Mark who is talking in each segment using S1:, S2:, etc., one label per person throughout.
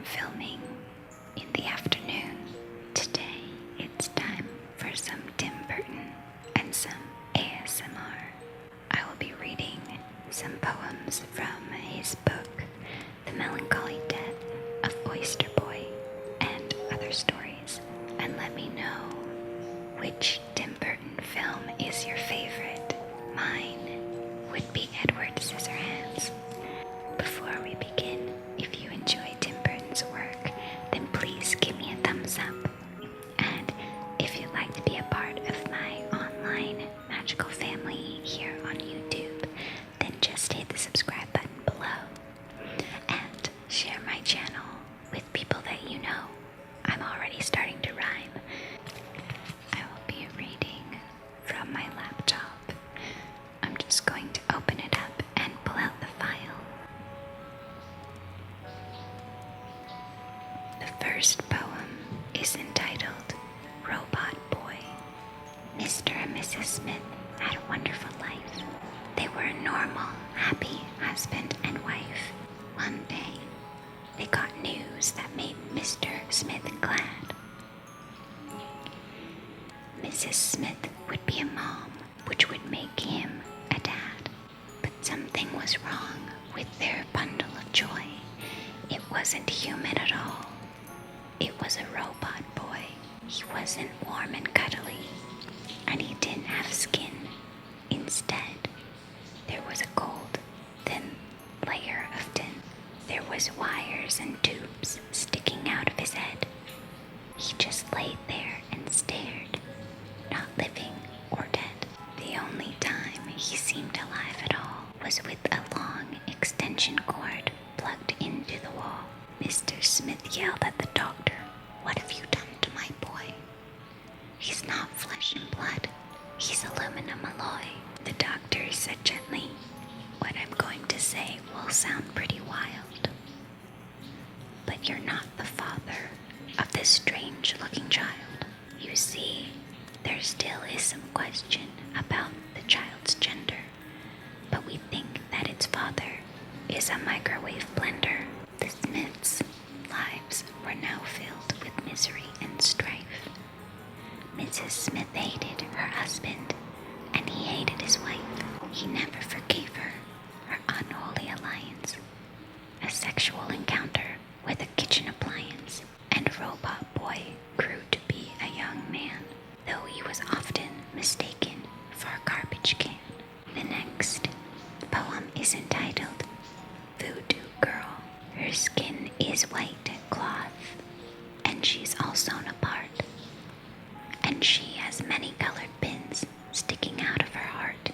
S1: am filming in the afternoon. Today it's time for some Tim Burton and some ASMR. I will be reading some poems from his book, The Melancholy Death of Oyster Boy, and other stories. And let me know which Tim Burton film is your favorite. Mine would be Edward Scissorhands. Before we begin, if you enjoy Tim Burton's work, then please give me a thumbs up. And if you'd like to be a part of my online magical family here on YouTube, then just hit the subscribe button below and share my channel with people that you know. I'm already starting to rhyme. I will be reading from my laptop. I'm just going to open it up and pull out the file. The first poem is entitled Robot Boy. Mr. and Mrs. Smith had a wonderful life. They were a normal, happy husband and wife. One day, they got news that made Mr. Smith glad. Mrs. Smith would be a mom, which would make him a dad. But something was wrong with their bundle of joy. It wasn't human at all. It was a robot boy. He wasn't warm and cuddly, and he didn't have skin. Instead, there was a cold, thin layer of tin. There was wires and tubes sticking out of his head. He just laid there and stared, not living or dead. The only time he seemed alive at all was with a long extension cord plugged into the wall. Mr. Smith yelled at the doctor, "What have you done to my boy? He's not flesh and blood. He's aluminum alloy." The doctor said gently, "What I'm going to say will sound pretty wild, but you're not the father of this strange-looking child. You see, there still is some question about the child's gender, but we think that its father is a microwave blender." The Smiths' lives were now filled with misery and strife. Mrs. Smith hated her husband, and he hated his wife. He never forgave her unholy alliance, a sexual encounter with a kitchen appliance, and Robot Boy grew to be a young man, though he was often mistaken for a garbage can. The next poem is entitled Voodoo Girl. Her skin is white cloth, and she's all sewn apart, and she has many colored pins sticking out of her heart.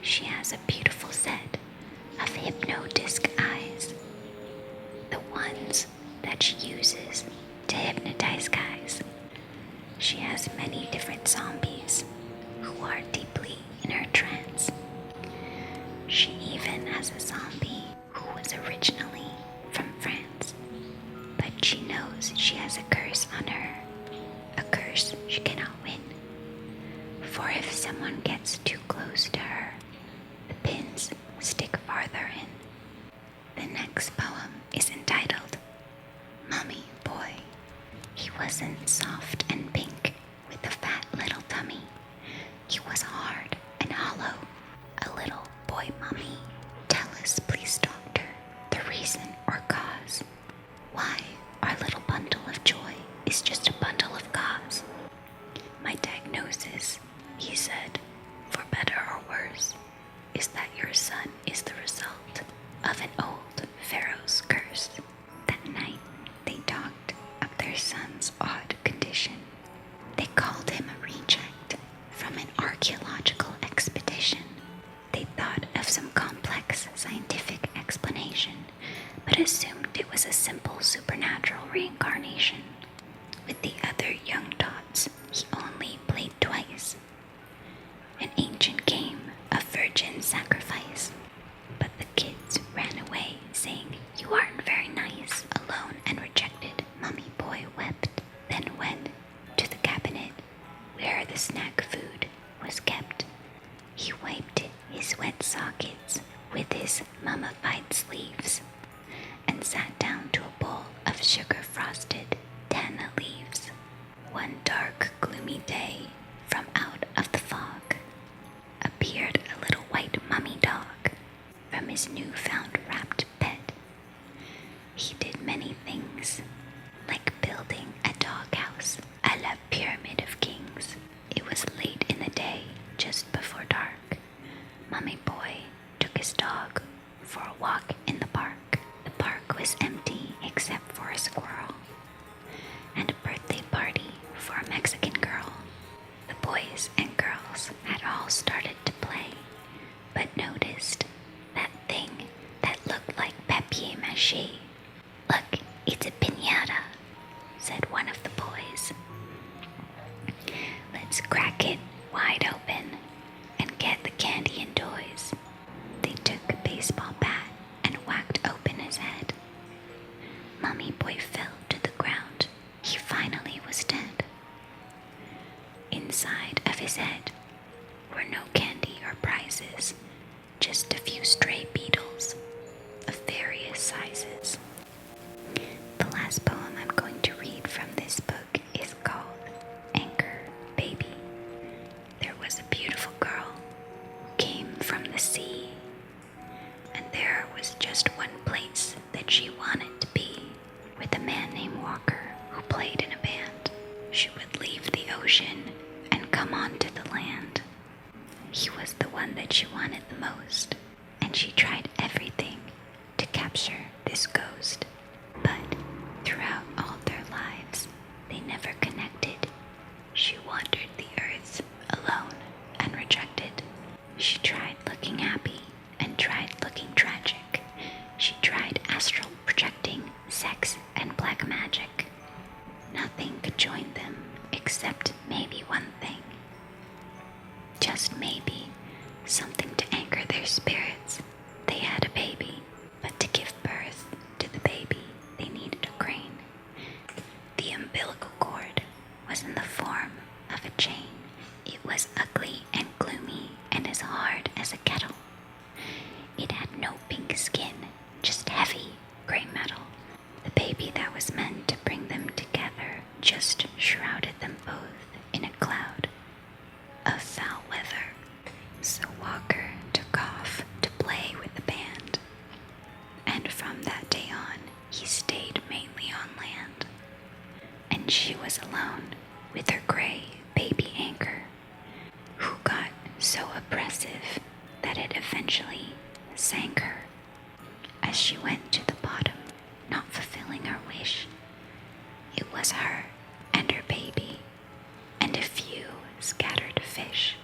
S1: She has a beautiful set of hypno-disc eyes, the ones that she uses to hypnotize guys. She has many different zombies who are deeply in her trance. She even has a zombie who was originally from France, but she knows she has a curse on her, a curse she cannot win. For if someone gets too close to her, the pins stick farther in. The next poem is entitled Mummy Boy. He wasn't soft and pink with a fat little tummy. He was hard and hollow, a little boy mummy. Tell us, please, doctor, the reason or cause why our little bundle of joy is just a bundle of gauze. My diagnosis, he said, for better or worse, is that your son is the result of an old pharaoh's curse. That night, they talked of their son's odd condition. They called him a reject from an archaeological expedition. They thought of some complex scientific explanation, but assumed it was a simple supernatural reincarnation. With the other young tots, he only played twice. An ancient game of virgin sacrifice. But the kids ran away, saying, "You aren't very nice." Alone and rejected, Mummy Boy wept, then went to the cabinet where the snack food was kept. He wiped his wet sockets with his mummified sleeves and sat down He did many things, like building a doghouse a la Pyramid of Kings. It was late in the day, just before dark. Mummy Boy took his dog for a walk in the park. The park was empty except for a squirrel and a birthday party for a Mexican girl. The boys and girls had all started to play, but noticed that thing that looked like papier-mâché. "Look, it's a piñata," said one of the boys. "Let's crack it wide open and get the candy and toys." They took a baseball bat and whacked open his head. Mummy Boy fell to the ground. He finally was dead. Inside of his head were no candy or prizes, just a few stray beetles of various sizes. The last poem I'm going to read from this book is called Anchor Baby. There was a beautiful girl who came from the sea, and there was just one place that she wanted to be, with a man named Walker who played in a band. She would leave the ocean and come onto the land. He was the one that she wanted the most, and she tried everything to capture this ghost. But throughout all their lives, they never connected. She wandered the earth alone and rejected. She tried looking happy and tried looking tragic. She tried astral projecting, sex, and black magic. Nothing could join them except maybe one thing. Just maybe something to anchor their spirits. They had a baby, but to give birth to the baby, they needed a crane. The umbilical cord was in the form of a chain. It was ugly and gloomy and as hard as a kettle. It had no pink skin, just heavy gray metal. The baby that was meant to bring them together just shrouded them both in a cloud of foul weather. So Walker took off to play with the band, and from that day on, he stayed mainly on land. And she was alone with her gray baby anchor, who got so oppressive that it eventually sank her as she went to the bottom, not fulfilling her wish. It was her and her baby and a few scattered fish.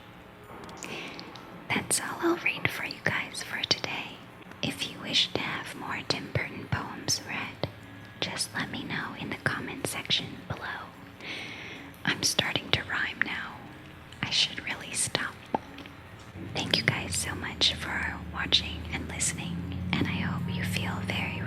S1: That's all I'll read for you guys for today. If you wish to have more Tim Burton poems read, just let me know in the comment section below. I'm starting to rhyme now. I should really stop. Thank you guys so much for watching and listening, and I hope you feel very